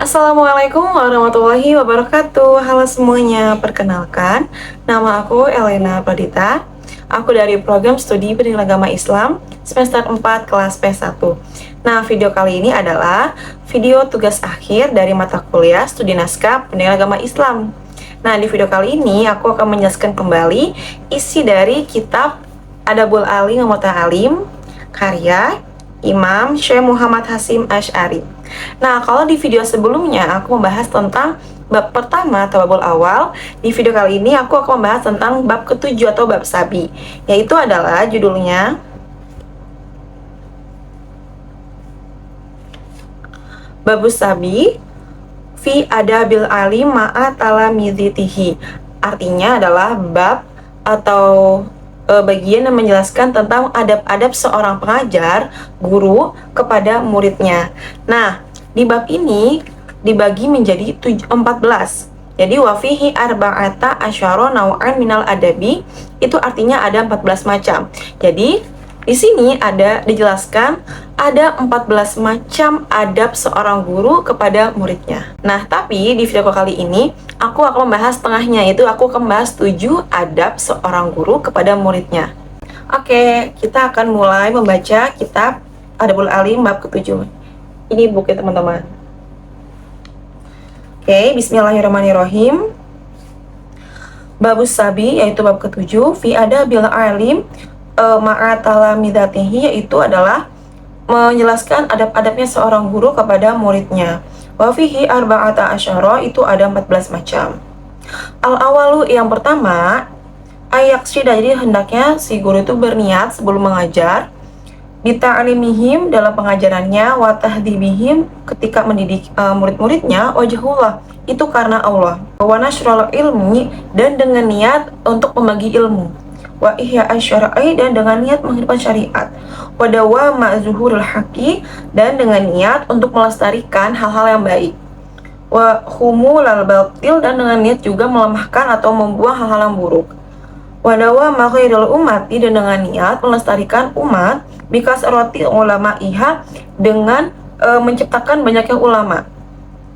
Assalamualaikum warahmatullahi wabarakatuh. Halo semuanya, perkenalkan nama aku Elena Pradita. Aku dari program studi pendidikan agama Islam semester 4 kelas P1. Nah, video kali ini adalah video tugas akhir dari mata kuliah studi naskah pendidikan agama Islam. Nah, di video kali ini aku akan menjelaskan kembali isi dari kitab Adabul Alim wa Muta'alim karya Imam Syekh Muhammad Hasyim Asy'ari. Nah, kalau di video sebelumnya aku membahas tentang bab pertama atau babul awal, di video kali ini aku akan membahas tentang bab ketujuh atau bab sabi, yaitu adalah judulnya Babus Sabi fi Adabil Alim ma'a talamiditihi. Artinya adalah bab atau bagian yang menjelaskan tentang adab-adab seorang pengajar, guru kepada muridnya. Nah, di bab ini dibagi menjadi 14. Jadi wafihi arba'ata asyara naw'an minal adabi, itu artinya ada 14 macam. Jadi di sini ada dijelaskan ada 14 macam adab seorang guru kepada muridnya. Nah, tapi di video kali ini aku akan membahas tengahnya, yaitu aku akan membahas 7 adab seorang guru kepada muridnya. Oke, kita akan mulai membaca kitab Adabul Alim bab ke-7. Ini buku teman-teman. Oke, bismillahirrahmanirrahim. Babus Sabi, yaitu bab ke-7, fi Adabil Alim ma'atalamidatihi, yaitu adalah menjelaskan adab-adabnya seorang guru kepada muridnya. Wa fihi arba'ata asyara, itu ada 14 macam. Al-awalu, yang pertama, ayaksida, jadi hendaknya si guru itu berniat sebelum mengajar, bita'alimihim, dalam pengajarannya, wa tahdibihim, ketika mendidik murid-muridnya, wajhullah, itu karena Allah, wa nashrul ilmi, dan dengan niat untuk membagi ilmu, wa ihya asyara'i, dan dengan niat menghidupkan syariat, wa dawama zuhurul haqi, dan dengan niat untuk melestarikan hal-hal yang baik, wa humulal batil, dan dengan niat juga melemahkan atau membuang hal-hal yang buruk, wa dawama khairul umati, dan dengan niat melestarikan umat, bikas roti ulama iha, dengan menciptakan banyaknya ulama,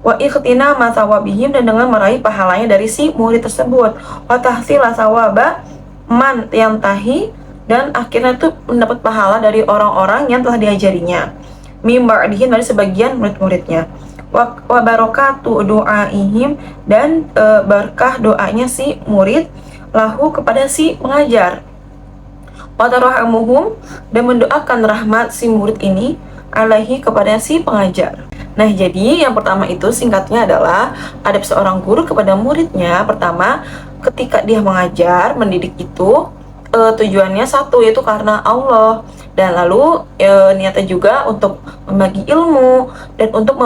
wa ikhtina masawabihim, dan dengan meraih pahalanya dari si murid tersebut, wa tahsila sawaba man yang tahi, dan akhirnya itu mendapat pahala dari orang-orang yang telah diajarinya, mimbardihin, dari sebagian murid-muridnya, wa barokatu doaihim, dan berkah doanya si murid lahu kepada si pengajar, wa tarahamuhum, dan mendoakan rahmat si murid ini alaihi kepada si pengajar. Nah, jadi yang pertama itu singkatnya adalah adab seorang guru kepada muridnya. Pertama, ketika dia mengajar, mendidik itu tujuannya satu, yaitu karena Allah, dan lalu niatnya juga untuk membagi ilmu dan untuk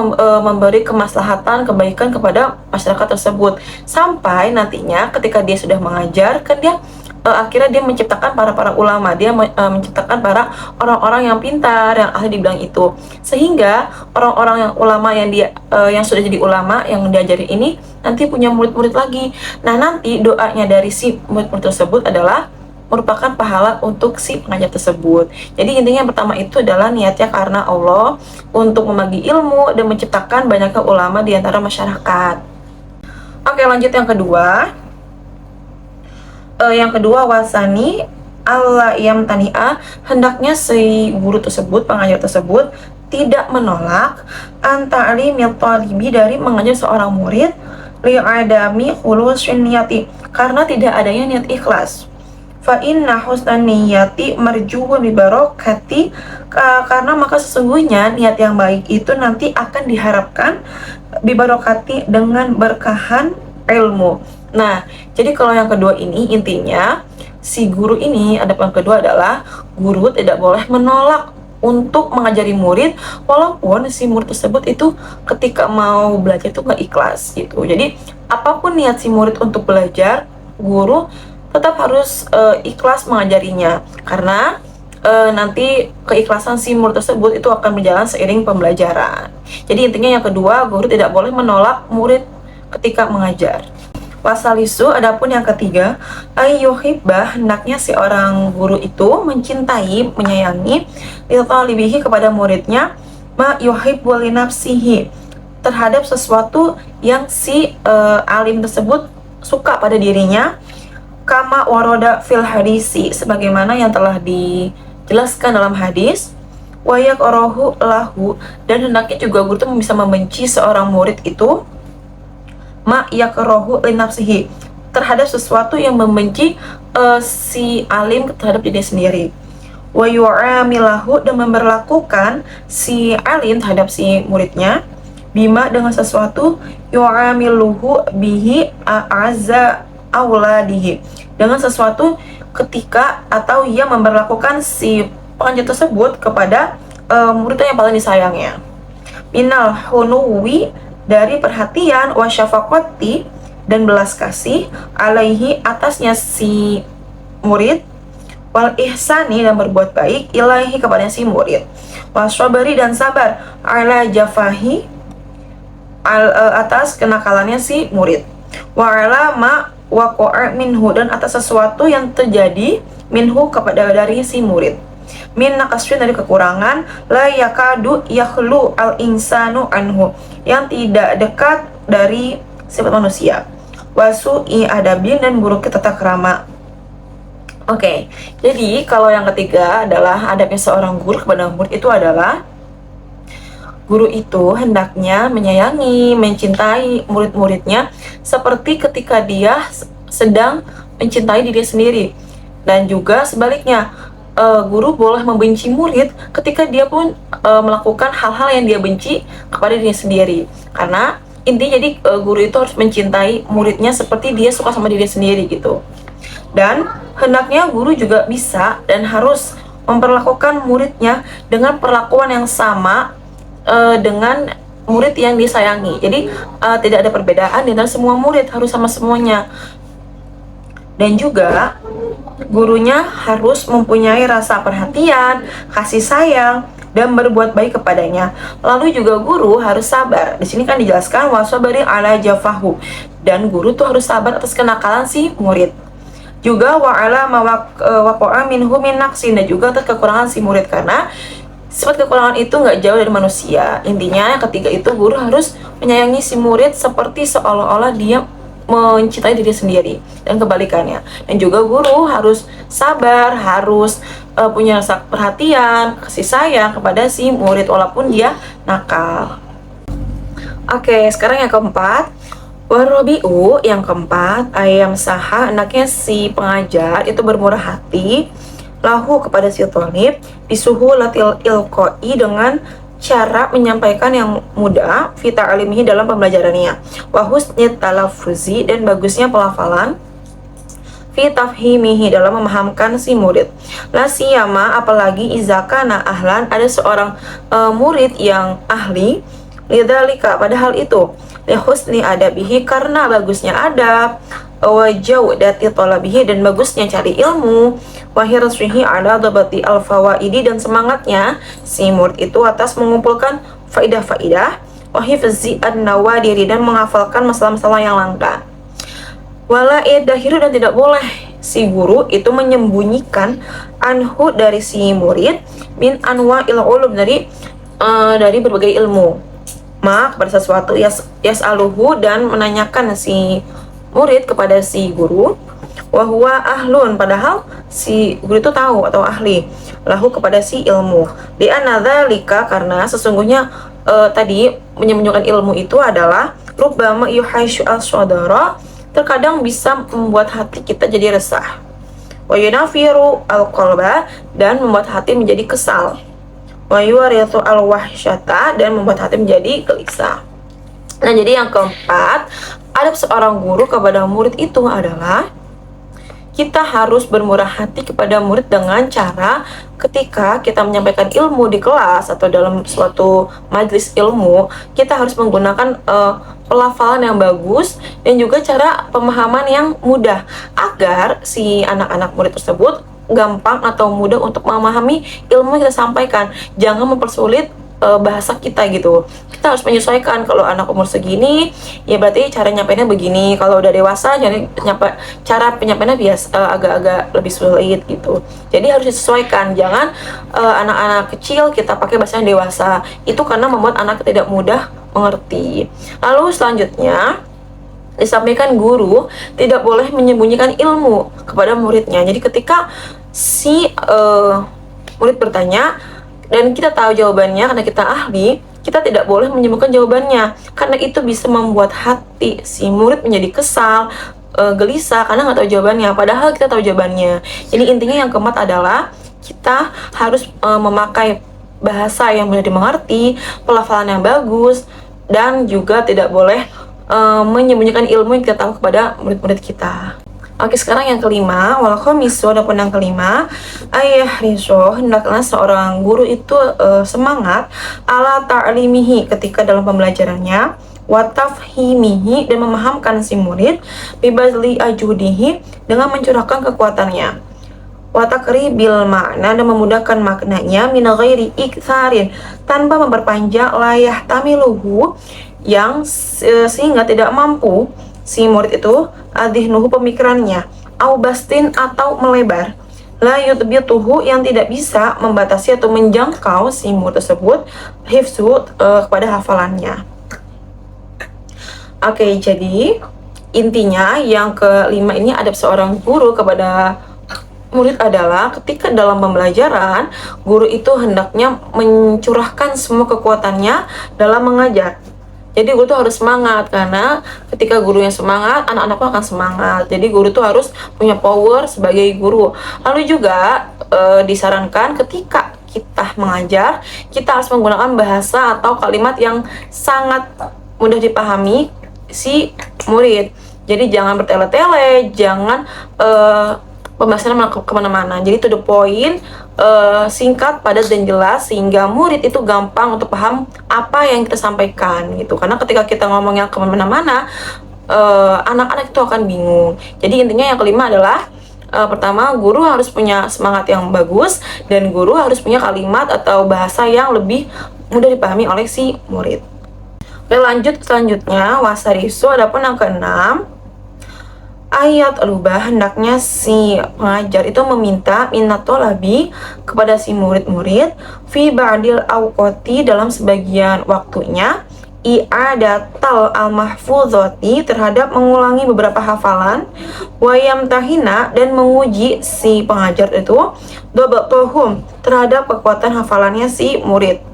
memberi kemaslahatan, kebaikan kepada masyarakat tersebut, sampai nantinya ketika dia sudah mengajar, kan dia akhirnya dia menciptakan para ulama, dia menciptakan para orang-orang yang pintar, yang ahli di bidang itu, sehingga orang-orang yang ulama yang dia yang sudah jadi ulama yang diajari ini nanti punya murid-murid lagi. Nah, nanti doanya dari si murid-murid tersebut adalah merupakan pahala untuk si pengajar tersebut. Jadi intinya yang pertama itu adalah niatnya karena Allah untuk membagi ilmu dan menciptakan banyaknya ulama di antara masyarakat. Oke, lanjut yang kedua. Wasani Allah yang tani'a, hendaknya si guru tersebut, pengajar tersebut, tidak menolak anta'limil talibi, dari mengajar seorang murid, li'adami khulusin niyati, karena tidak adanya niat ikhlas. Fa inna husnan niyati marjuhun bibarokati, karena maka sesungguhnya niat yang baik itu nanti akan diharapkan bibarokati, dengan berkahan ilmu. Nah, jadi kalau yang kedua ini intinya si guru ini, adab yang kedua adalah guru tidak boleh menolak untuk mengajari murid walaupun si murid tersebut itu ketika mau belajar itu nggak ikhlas gitu. Jadi apapun niat si murid untuk belajar, guru tetap harus ikhlas mengajarinya, karena nanti keikhlasan si murid tersebut itu akan berjalan seiring pembelajaran. Jadi intinya yang kedua, guru tidak boleh menolak murid ketika mengajar. Wasalisu, adapun yang ketiga, ayyuhibbah, hendaknya si orang guru itu mencintai, menyayangi, litalibihi, kepada muridnya, ma yuhibbu li nafsihi, terhadap sesuatu yang si alim tersebut suka pada dirinya, kama waroda fil hadisi, sebagaimana yang telah dijelaskan dalam hadis, wayak orohu lahu, dan hendaknya juga guru itu bisa membenci seorang murid itu, ma yakrohu linafsihi, terhadap sesuatu yang membenci si alim terhadap diri sendiri, wa yu'amilahu, dan memperlakukan si alim terhadap si muridnya, bima, dengan sesuatu, yu'amiluhu bihi a'azza auladihi, dengan sesuatu ketika atau ia memperlakukan si pengajar tersebut kepada muridnya yang paling disayangnya, minal hunuwi, dari perhatian, wa syafaqati, dan belas kasih, alaihi, atasnya si murid, wal ihsani, dan berbuat baik, ilaihi, kepada si murid, wasabari, dan sabar, ala jafahi, atas kenakalannya si murid, wa ala ma waqa'a minhu, dan atas sesuatu yang terjadi minhu, kepada dari si murid, min naqasrin, dari kekurangan, la yakadu yakhlu al insanu anhu, yang tidak dekat dari sifat manusia, wasu'i adabin, dan buruk tata krama. Oke, jadi kalau yang ketiga adalah adabnya seorang guru kepada murid itu adalah guru itu hendaknya menyayangi, mencintai murid-muridnya seperti ketika dia sedang mencintai diri sendiri. Dan juga sebaliknya, guru boleh membenci murid ketika dia pun melakukan hal-hal yang dia benci kepada diri sendiri. Karena intinya jadi guru itu harus mencintai muridnya seperti dia suka sama diri sendiri gitu. Dan hendaknya guru juga bisa dan harus memperlakukan muridnya dengan perlakuan yang sama dengan murid yang disayangi. Jadi tidak ada perbedaan di antara semua murid, harus sama semuanya. Dan juga gurunya harus mempunyai rasa perhatian, kasih sayang, dan berbuat baik kepadanya. Lalu juga guru harus sabar. Di sini kan dijelaskan wasabari ala jafahu, dan guru tuh harus sabar atas kenakalan si murid. Juga wa ala waqa'a minhu min naqsin, dan juga atas kekurangan si murid, karena sifat kekurangan itu nggak jauh dari manusia. Intinya yang ketiga itu guru harus menyayangi si murid seperti seolah-olah dia mencintai diri sendiri, dan kebalikannya. Dan juga guru harus sabar, harus punya rasa perhatian, kasih sayang kepada si murid walaupun dia nakal. Oke, sekarang yang keempat, warobi'u, yang keempat, ayam saha, hendaknya si pengajar itu bermurah hati lahu, kepada si thalib, bisuhu latil ilqoi, dengan cara menyampaikan yang mudah, fita alimihi, dalam pembelajarannya, wa husni talaffuzi, dan bagusnya pelafalan, fi tafhimihi, dalam memahamkan si murid, la siyama, apalagi izakana ahlan, ada seorang murid yang ahli, lidzalika, pada hal itu, li husni adabihi, karena bagusnya adab, wa jawdati talabihi, dan bagusnya cari ilmu, wa hirsihi ala dhabati al-fawaidi, dan semangatnya si murid itu atas mengumpulkan faidah-faidah, wa hifzi an-nawadiri, dan menghafalkan masalah-masalah yang langka. Wala yadahiru, dan tidak boleh si guru itu menyembunyikan anhu, dari si murid, min anwa'il ulum, dari berbagai ilmu, kepada sesuatu, yas'aluhu, dan menanyakan si murid kepada si guru, wa huwa ahlun, padahal si guru itu tahu atau ahli, lahu, kepada si ilmu, di anadzalika, karena sesungguhnya tadi menyembunyikan ilmu itu adalah rubbama yuhaishu al-sadara, terkadang bisa membuat hati kita jadi resah, wa yunafiru al-qalba, dan membuat hati menjadi kesal, wa yuwarithu al-wahsyata, dan membuat hati menjadi gelisah. Nah, jadi yang keempat, adab seorang guru kepada murid itu adalah kita harus bermurah hati kepada murid dengan cara ketika kita menyampaikan ilmu di kelas atau dalam suatu majelis ilmu, kita harus menggunakan pelafalan yang bagus dan juga cara pemahaman yang mudah agar si anak-anak murid tersebut gampang atau mudah untuk memahami ilmu yang kita sampaikan. Jangan mempersulit bahasa kita gitu. Kita harus menyesuaikan. Kalau anak umur segini, ya berarti cara nyampainya begini. Kalau udah dewasa, cara penyampaiannya biasa agak-agak lebih sulit gitu. Jadi harus disesuaikan. Jangan anak-anak kecil kita pakai bahasa yang dewasa. Itu karena membuat anak tidak mudah mengerti. Lalu selanjutnya disampaikan guru tidak boleh menyembunyikan ilmu kepada muridnya. Jadi ketika si murid bertanya dan kita tahu jawabannya karena kita ahli, kita tidak boleh menyembunyikan jawabannya karena itu bisa membuat hati si murid menjadi kesal, gelisah karena nggak tahu jawabannya, padahal kita tahu jawabannya. Jadi intinya yang keempat adalah kita harus memakai bahasa yang mudah dimengerti, pelafalan yang bagus, dan juga tidak boleh menyembunyikan ilmu yang kita tahu kepada murid-murid kita. Oke, sekarang yang kelima, wal khamisu, adapun yang kelima, ayah riso, hendaklah seorang guru itu semangat ala ta'limihi ketika dalam pembelajarannya, wa tafhimihi, dan memahamkan si murid, bibazli ajudihi, dengan mencurahkan kekuatannya, wa takribil makna, dan memudahkan maknanya, min ghairi iktsarin, tanpa memperpanjang, layah tamiluhu, yang sehingga tidak mampu si murid itu adhnuhu, pemikirannya, au bastin, atau melebar, la yutbituhu, yang tidak bisa membatasi atau menjangkau si murid tersebut, hifzu, kepada hafalannya. Oke, jadi intinya yang kelima ini adab seorang guru kepada murid adalah ketika dalam pembelajaran, guru itu hendaknya mencurahkan semua kekuatannya dalam mengajar. Jadi guru tuh harus semangat, karena ketika gurunya semangat, anak-anak pun akan semangat. Jadi guru tuh harus punya power sebagai guru. Lalu juga disarankan ketika kita mengajar, kita harus menggunakan bahasa atau kalimat yang sangat mudah dipahami si murid. Jadi jangan bertele-tele, jangan pembahasan kemana-mana. Jadi to the point, singkat, padat, dan jelas, sehingga murid itu gampang untuk paham apa yang kita sampaikan gitu. Karena ketika kita ngomongnya kemana-mana, anak-anak itu akan bingung. Jadi intinya yang kelima adalah pertama, guru harus punya semangat yang bagus, dan guru harus punya kalimat atau bahasa yang lebih mudah dipahami oleh si murid. Oke, lanjut selanjutnya, wasarisu, adapun yang keenam, ayat lubah, hendaknya si pengajar itu meminta minatolabi kepada si murid-murid fi ba'dil awqati, dalam sebagian waktunya, i'adatal al-mahfuzati, terhadap mengulangi beberapa hafalan, wayamtahina, dan menguji si pengajar itu dobatohum, terhadap kekuatan hafalannya si murid.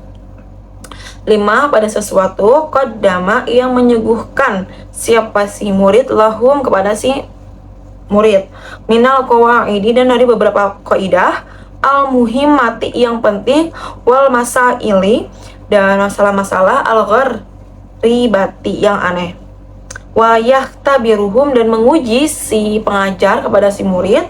5. Pada sesuatu qaddama, yang menyuguhkan siapa si murid lahum, kepada si murid, minal qawaidi, dan dari beberapa kaidah, al muhimmati, yang penting, wal masaili, dan masalah-masalah, al gharibati, yang aneh, wa yahtabiruhum, dan menguji si pengajar kepada si murid,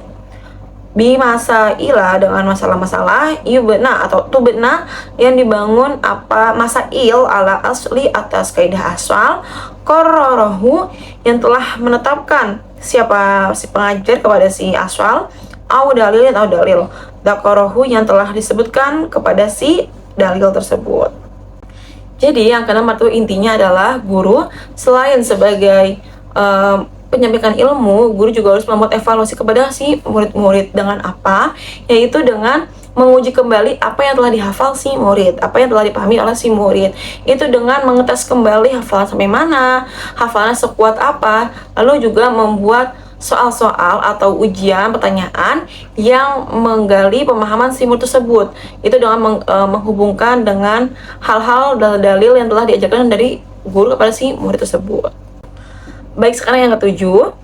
bimasailah, dengan masalah-masalah, yubna atau tubna, yang dibangun apa masail ala asli, atas kaidah asal, qarrarahu, yang telah menetapkan siapa si pengajar kepada si asal, au dalil, atau dalil, dzakarahu, yang telah disebutkan kepada si dalil tersebut. Jadi yang keenam itu intinya adalah guru selain sebagai penyampaikan ilmu, guru juga harus membuat evaluasi kepada si murid-murid. Dengan apa? Yaitu dengan menguji kembali apa yang telah dihafal si murid, apa yang telah dipahami oleh si murid. Itu dengan mengetes kembali hafalan sampai mana, hafalannya sekuat apa, lalu juga membuat soal-soal atau ujian pertanyaan yang menggali pemahaman si murid tersebut. Itu dengan menghubungkan dengan hal-hal dalil-dalil yang telah diajarkan dari guru kepada si murid tersebut. Baik, sekarang yang ketujuh,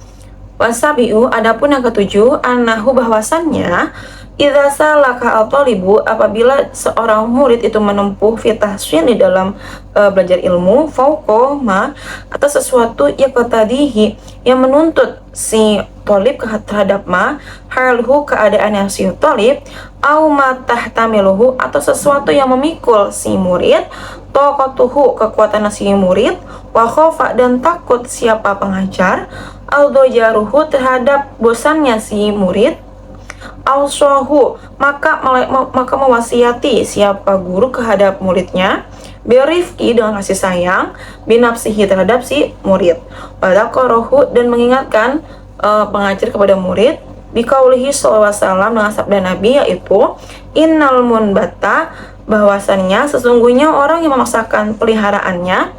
wasabiu, adapun yang ketujuh, anahu, bahwasannya, idza salaka al-talibu, apabila seorang murid itu menempuh fitahsin di dalam belajar ilmu, fauqa ma, atas sesuatu yaqtadihi, yang menuntut si talib terhadap ma, halhu, keadaan yang si talib, au ma tahtamiluhu, atau sesuatu yang memikul si murid, taqatuhu, kekuatan si murid, wa khofa, dan takut siapa pengajar, au dojaruhu, terhadap bosannya si murid, ausohu, maka mewasiati siapa guru terhadap muridnya, birifki, dengan kasih sayang, binafsihi, terhadap si murid, wadakorohu, dan mengingatkan pengajar kepada murid, bikaulihi sallallahu alaihi wasallam, dengan sabda Nabi, yaitu innal munbata, bahwasannya sesungguhnya orang yang memaksakan peliharaannya,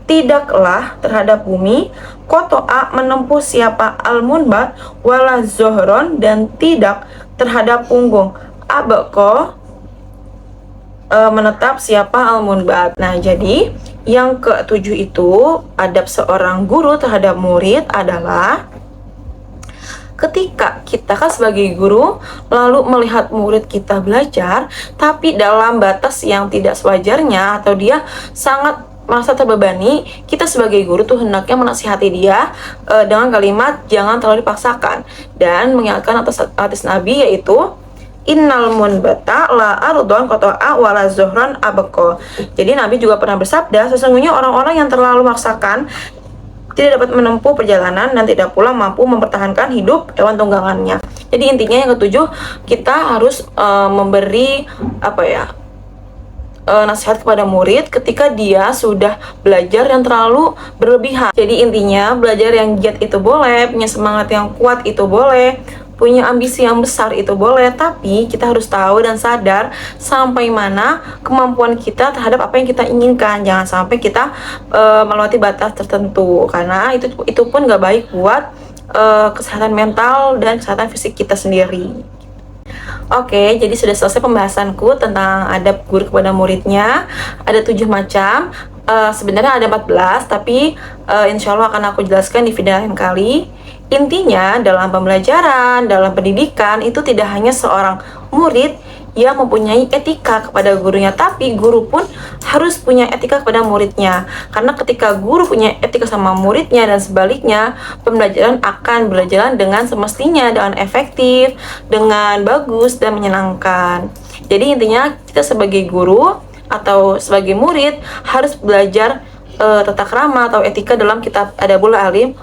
Tidaklah terhadap bumi kotoa menempuh siapa al-munbat wala zohron, dan tidak terhadap punggung abeko menetap siapa al-munbat. Nah, jadi yang ketujuh itu adab seorang guru terhadap murid adalah ketika kita kan sebagai guru lalu melihat murid kita belajar tapi dalam batas yang tidak sewajarnya atau dia sangat merasa terbebani, kita sebagai guru tuh hendaknya menasihati dia dengan kalimat jangan terlalu dipaksakan dan mengingatkan atas hadis Nabi, yaitu innal munbata la ardon qata'a wala zuhran abqa. Jadi Nabi juga pernah bersabda, sesungguhnya orang-orang yang terlalu memaksakan tidak dapat menempuh perjalanan dan tidak pula mampu mempertahankan hidup hewan tunggangannya. Jadi intinya yang ketujuh, kita harus memberi nasihat kepada murid ketika dia sudah belajar yang terlalu berlebihan. Jadi intinya belajar yang giat itu boleh, punya semangat yang kuat itu boleh, punya ambisi yang besar itu boleh, tapi kita harus tahu dan sadar sampai mana kemampuan kita terhadap apa yang kita inginkan. Jangan sampai kita melewati batas tertentu, karena itu pun gak baik buat kesehatan mental dan kesehatan fisik kita sendiri. Oke, jadi sudah selesai pembahasanku tentang adab guru kepada muridnya. Ada 7 macam. Sebenarnya ada 14, tapi insya Allah akan aku jelaskan di video lain kali. Intinya dalam pembelajaran, dalam pendidikan itu tidak hanya seorang murid yang mempunyai etika kepada gurunya, tapi guru pun harus punya etika kepada muridnya. Karena ketika guru punya etika sama muridnya dan sebaliknya, pembelajaran akan berjalan dengan semestinya, dengan efektif, dengan bagus dan menyenangkan. Jadi intinya kita sebagai guru atau sebagai murid harus belajar tata krama atau etika dalam kitab Adabul Alim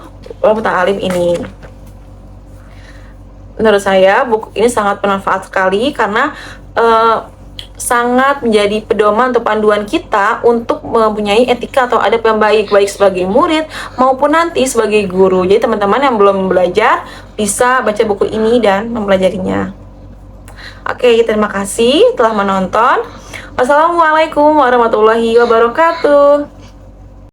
Alim ini. Menurut saya buku ini sangat bermanfaat sekali karena sangat menjadi pedoman atau panduan kita untuk mempunyai etika atau adab yang baik, baik sebagai murid maupun nanti sebagai guru. Jadi teman-teman yang belum belajar bisa baca buku ini dan mempelajarinya. Oke, terima kasih telah menonton. Wassalamualaikum warahmatullahi wabarakatuh.